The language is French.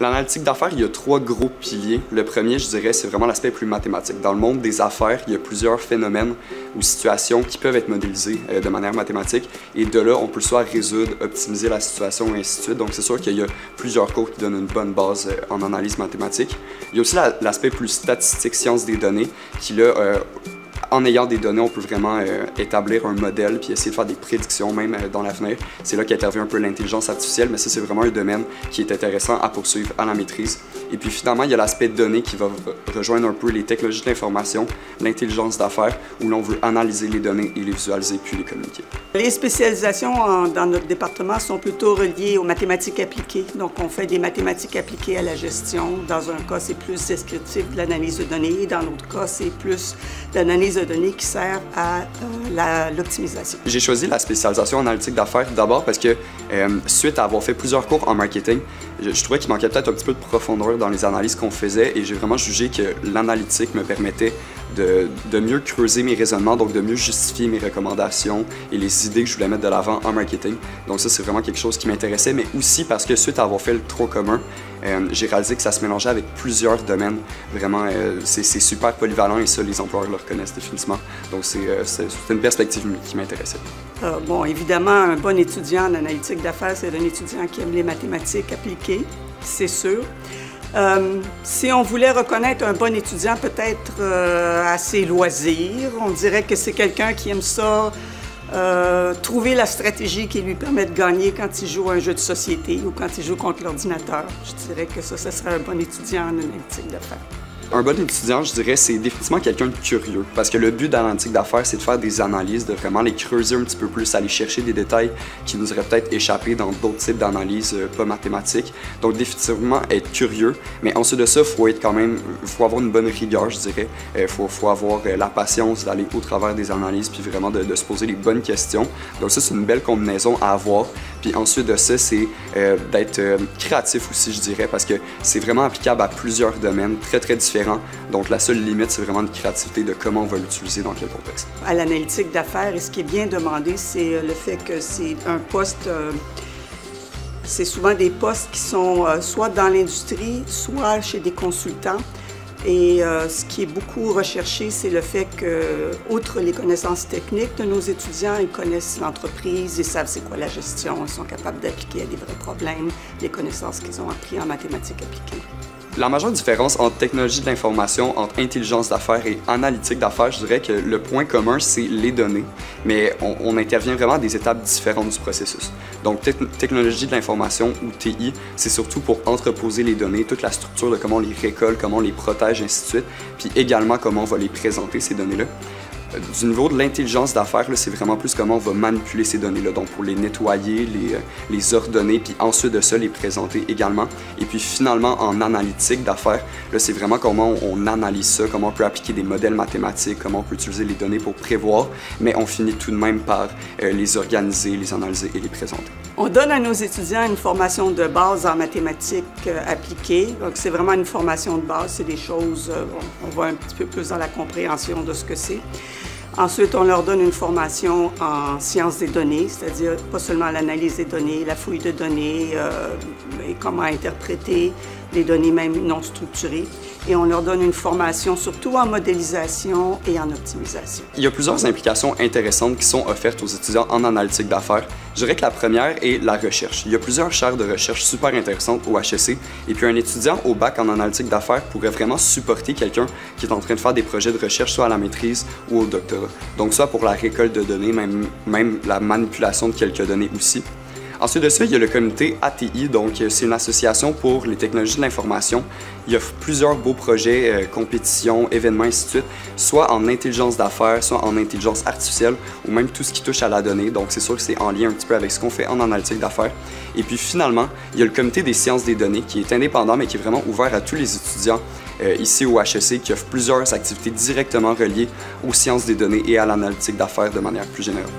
L'analytique d'affaires, il y a 3 gros piliers. Le premier, je dirais, c'est vraiment l'aspect plus mathématique. Dans le monde des affaires, il y a plusieurs phénomènes ou situations qui peuvent être modélisés de manière mathématique. Et de là, on peut soit résoudre, optimiser la situation et ainsi de suite. Donc, c'est sûr qu'il y a plusieurs cours qui donnent une bonne base en analyse mathématique. Il y a aussi l'aspect plus statistique, science des données, qui là, en ayant des données, on peut vraiment établir un modèle puis essayer de faire des prédictions même dans l'avenir. C'est là qu'intervient un peu l'intelligence artificielle, mais ça, c'est vraiment un domaine qui est intéressant à poursuivre à la maîtrise. Et puis finalement, il y a l'aspect données qui va rejoindre un peu les technologies de l'information, l'intelligence d'affaires, où l'on veut analyser les données et les visualiser puis les communiquer. Les spécialisations dans notre département sont plutôt reliées aux mathématiques appliquées. Donc, on fait des mathématiques appliquées à la gestion. Dans un cas, c'est plus descriptif de l'analyse de données. Dans l'autre cas, c'est plus l'analyse de données qui sert à l'optimisation. J'ai choisi la spécialisation en analytique d'affaires d'abord parce que suite à avoir fait plusieurs cours en marketing, je trouvais qu'il manquait peut-être un petit peu de profondeur dans les analyses qu'on faisait et j'ai vraiment jugé que l'analytique me permettait de mieux creuser mes raisonnements, donc de mieux justifier mes recommandations et les idées que je voulais mettre de l'avant en marketing. Donc ça, c'est vraiment quelque chose qui m'intéressait, mais aussi parce que suite à avoir fait le tronc commun, j'ai réalisé que ça se mélangeait avec plusieurs domaines. Vraiment, c'est super polyvalent et ça, les employeurs le reconnaissent définitivement. Donc c'est une perspective qui m'intéressait. Bon, évidemment, un bon étudiant en analytique d'affaires, c'est un étudiant qui aime les mathématiques appliquées, c'est sûr. Si on voulait reconnaître un bon étudiant, peut-être à ses loisirs, on dirait que c'est quelqu'un qui aime ça, trouver la stratégie qui lui permet de gagner quand il joue à un jeu de société ou quand il joue contre l'ordinateur. Je dirais que ça serait un bon étudiant en analytique d'affaires. Un bon étudiant, je dirais, c'est définitivement quelqu'un de curieux. Parce que le but d'analytique d'affaires, c'est de faire des analyses, de vraiment les creuser un petit peu plus, aller chercher des détails qui nous auraient peut-être échappé dans d'autres types d'analyses pas mathématiques. Donc, définitivement, être curieux. Mais ensuite de ça, il faut avoir une bonne rigueur, je dirais. Faut avoir la patience d'aller au travers des analyses puis vraiment de se poser les bonnes questions. Donc ça, c'est une belle combinaison à avoir. Puis ensuite de ça, c'est d'être créatif aussi, je dirais, parce que c'est vraiment applicable à plusieurs domaines très, très différents. Donc, la seule limite, c'est vraiment une créativité de comment on va l'utiliser dans quel contexte. À l'analytique d'affaires, et ce qui est bien demandé, c'est le fait que c'est un poste, c'est souvent des postes qui sont soit dans l'industrie, soit chez des consultants. Et ce qui est beaucoup recherché, c'est le fait que, outre les connaissances techniques de nos étudiants, ils connaissent l'entreprise, ils savent c'est quoi la gestion, ils sont capables d'appliquer à des vrais problèmes les connaissances qu'ils ont apprises en mathématiques appliquées. La majeure différence entre technologie de l'information, entre intelligence d'affaires et analytique d'affaires, je dirais que le point commun, c'est les données, mais on intervient vraiment à des étapes différentes du processus. Donc, technologie de l'information, ou TI, c'est surtout pour entreposer les données, toute la structure de comment on les récolte, comment on les protège, ainsi de suite, puis également comment on va les présenter, ces données-là. Du niveau de l'intelligence d'affaires, c'est vraiment plus comment on va manipuler ces données-là, donc pour les nettoyer, les ordonner, puis ensuite de ça, les présenter également. Et puis finalement, en analytique d'affaires, c'est vraiment comment on analyse ça, comment on peut appliquer des modèles mathématiques, comment on peut utiliser les données pour prévoir, mais on finit tout de même par les organiser, les analyser et les présenter. On donne à nos étudiants une formation de base en mathématiques appliquées. Donc, c'est vraiment une formation de base, c'est des choses, on va un petit peu plus dans la compréhension de ce que c'est. Ensuite, on leur donne une formation en sciences des données, c'est-à-dire pas seulement l'analyse des données, la fouille de données et comment interpréter les données même non structurées. Et on leur donne une formation surtout en modélisation et en optimisation. Il y a plusieurs implications intéressantes qui sont offertes aux étudiants en analytique d'affaires. Je dirais que la première est la recherche. Il y a plusieurs chaires de recherche super intéressantes au HEC. Et puis un étudiant au bac en analytique d'affaires pourrait vraiment supporter quelqu'un qui est en train de faire des projets de recherche soit à la maîtrise ou au doctorat. Donc soit pour la récolte de données, même la manipulation de quelques données aussi. Ensuite de ça, il y a le comité ATI, donc c'est une association pour les technologies de l'information. Il y a plusieurs beaux projets, compétitions, événements, ainsi de suite, soit en intelligence d'affaires, soit en intelligence artificielle, ou même tout ce qui touche à la donnée. Donc c'est sûr que c'est en lien un petit peu avec ce qu'on fait en analytique d'affaires. Et puis finalement, il y a le comité des sciences des données qui est indépendant, mais qui est vraiment ouvert à tous les étudiants ici au HEC, qui offre plusieurs activités directement reliées aux sciences des données et à l'analytique d'affaires de manière plus générale.